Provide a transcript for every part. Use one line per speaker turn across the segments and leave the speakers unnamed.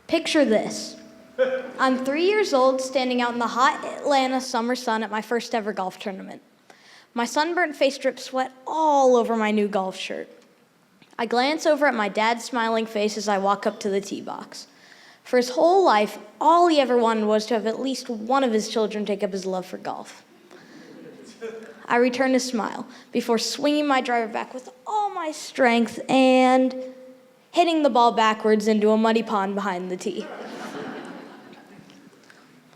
Picture this. I'm 3 years old, standing out in the hot Atlanta summer sun at my first ever golf tournament. My sunburnt face drips sweat all over my new golf shirt. I glance over at my dad's smiling face as I walk up to the tee box. For his whole life, all he ever wanted was to have at least one of his children take up his love for golf. I return his smile before swinging my driver back with all my strength and hitting the ball backwards into a muddy pond behind the tee.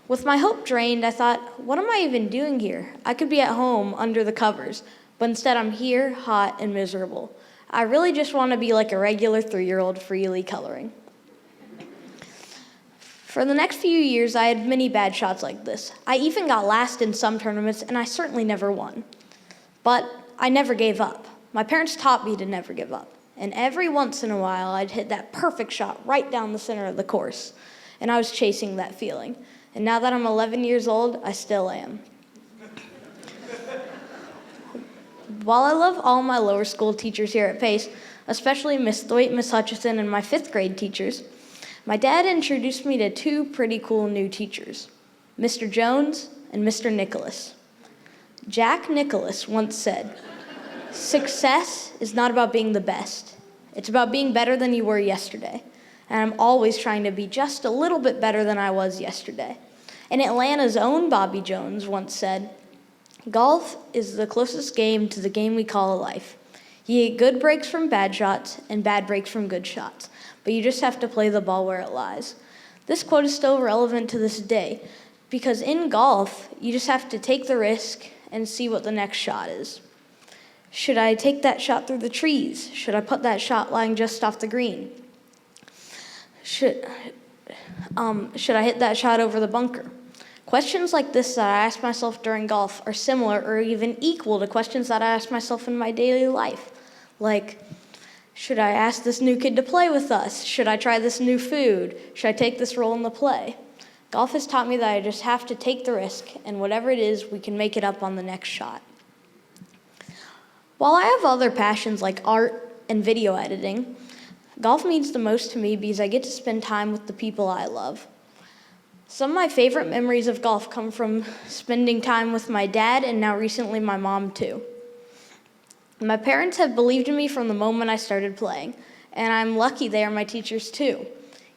With my hope drained, I thought, what am I even doing here? I could be at home under the covers, but instead I'm here, hot and miserable. I really just want to be like a regular 3-year-old freely coloring. For the next few years, I had many bad shots like this. I even got last in some tournaments, and I certainly never won. But I never gave up. My parents taught me to never give up. And every once in a while, I'd hit that perfect shot right down the center of the course. And I was chasing that feeling. And now that I'm 11 years old, I still am. While I love all my lower school teachers here at Pace, especially Miss Thwaite, Miss Hutchison, and my 5th grade teachers, my dad introduced me to 2 pretty cool new teachers, Mr. Jones and Mr. Nicholas. Jack Nicholas once said, "Success is not about being the best. It's about being better than you were yesterday." And I'm always trying to be just a little bit better than I was yesterday. And Atlanta's own Bobby Jones once said, "Golf is the closest game to the game we call life. You get good breaks from bad shots and bad breaks from good shots, but you just have to play the ball where it lies." This quote is still relevant to this day because in golf, you just have to take the risk and see what the next shot is. Should I take that shot through the trees? Should I put that shot lying just off the green? Should I hit that shot over the bunker? Questions like this that I ask myself during golf are similar or even equal to questions that I ask myself in my daily life. Like, should I ask this new kid to play with us? Should I try this new food? Should I take this role in the play? Golf has taught me that I just have to take the risk, and whatever it is, we can make it up on the next shot. While I have other passions like art and video editing, golf means the most to me because I get to spend time with the people I love. Some of my favorite memories of golf come from spending time with my dad and now recently my mom too. My parents have believed in me from the moment I started playing, and I'm lucky they are my teachers too.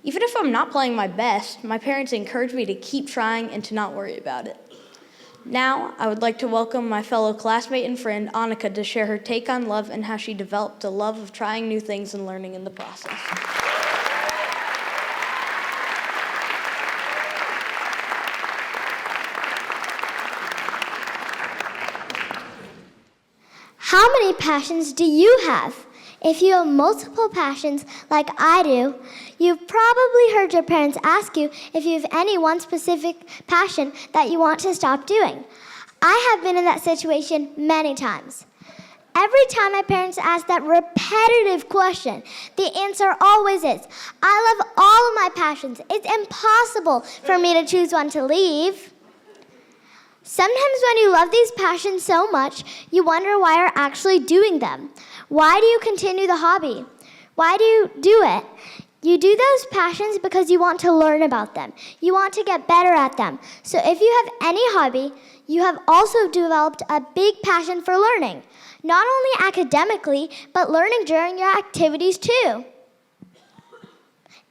Even if I'm not playing my best, my parents encourage me to keep trying and to not worry about it. Now, I would like to welcome my fellow classmate and friend, Annika, to share her take on love and how she developed a love of trying new things and learning in the process.
How many passions do you have? If you have multiple passions like I do, you've probably heard your parents ask you if you have any one specific passion that you want to stop doing. I have been in that situation many times. Every time my parents ask that repetitive question, the answer always is, I love all of my passions. It's impossible for me to choose one to leave. Sometimes when you love these passions so much, you wonder why you're actually doing them. Why do you continue the hobby? Why do you do it? You do those passions because you want to learn about them. You want to get better at them. So if you have any hobby, you have also developed a big passion for learning. Not only academically, but learning during your activities too.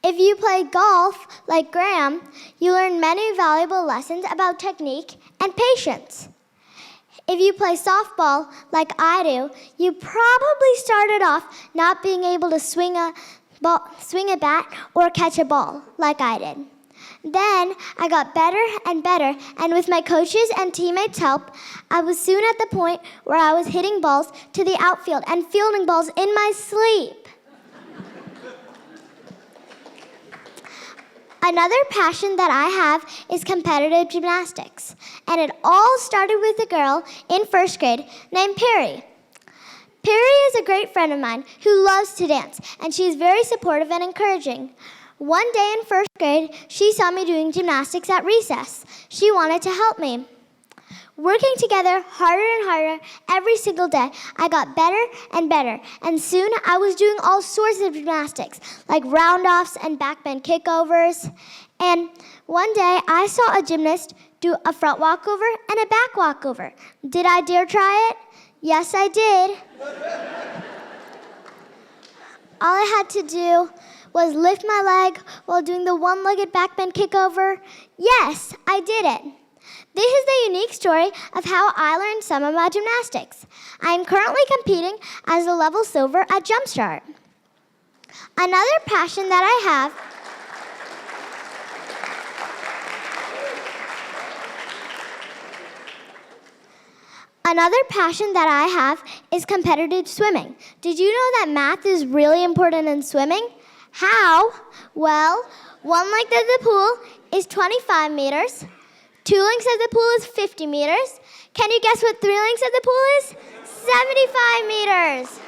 If you play golf, like Graham, you learn many valuable lessons about technique and patience. If you play softball, like I do, you probably started off not being able to swing a bat or catch a ball, like I did. Then I got better and better, and with my coaches and teammates' help, I was soon at the point where I was hitting balls to the outfield and fielding balls in my sleep. Another passion that I have is competitive gymnastics, and it all started with a girl in first grade named Perry. Perry is a great friend of mine who loves to dance, and she is very supportive and encouraging. One day in first grade, she saw me doing gymnastics at recess. She wanted to help me. Working together harder and harder every single day, I got better and better. And soon I was doing all sorts of gymnastics, like round-offs and backbend kickovers. And one day I saw a gymnast do a front walkover and a back walkover. Did I dare try it? Yes, I did. All I had to do was lift my leg while doing the one-legged backbend kickover. Yes, I did it. This is the unique story of how I learned some of my gymnastics. I am currently competing as a level silver at Jumpstart. Another passion that I have is competitive swimming. Did you know that math is really important in swimming? How? Well, one length of the pool is 25 meters. 2 lengths of the pool is 50 meters. Can you guess what 3 lengths of the pool is? 75 meters.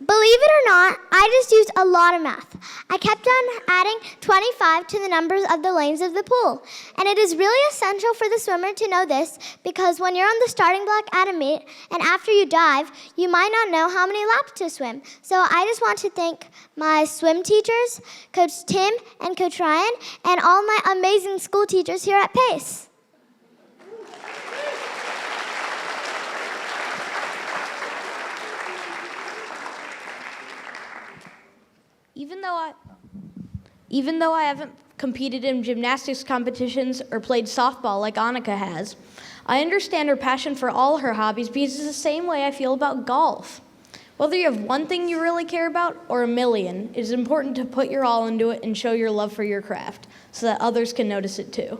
Believe it or not, I just used a lot of math. I kept on adding 25 to the numbers of the lanes of the pool. And it is really essential for the swimmer to know this because when you're on the starting block at a meet and after you dive, you might not know how many laps to swim. So I just want to thank my swim teachers, Coach Tim and Coach Ryan, and all my amazing school teachers here at Pace.
Even though I haven't competed in gymnastics competitions or played softball like Annika has, I understand her passion for all her hobbies because it's the same way I feel about golf. Whether you have one thing you really care about or a million, it is important to put your all into it and show your love for your craft so that others can notice it too.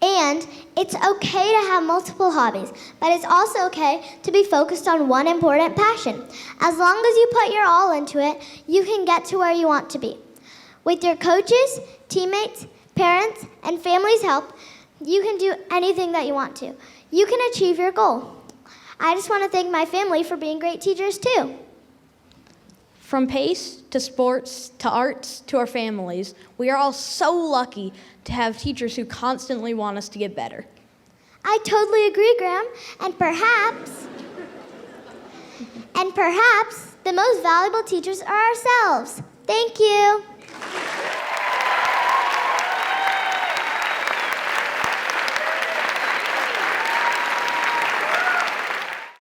And it's okay to have multiple hobbies, but it's also okay to be focused on one important passion. As long as you put your all into it, you can get to where you want to be. With your coaches, teammates, parents, and family's help, you can do anything that you want to. You can achieve your goal. I just want to thank my family for being great teachers too.
From Pace to sports to arts to our families, we are all so lucky to have teachers who constantly want us to get better.
I totally agree, Graham. And perhaps the most valuable teachers are ourselves. Thank you.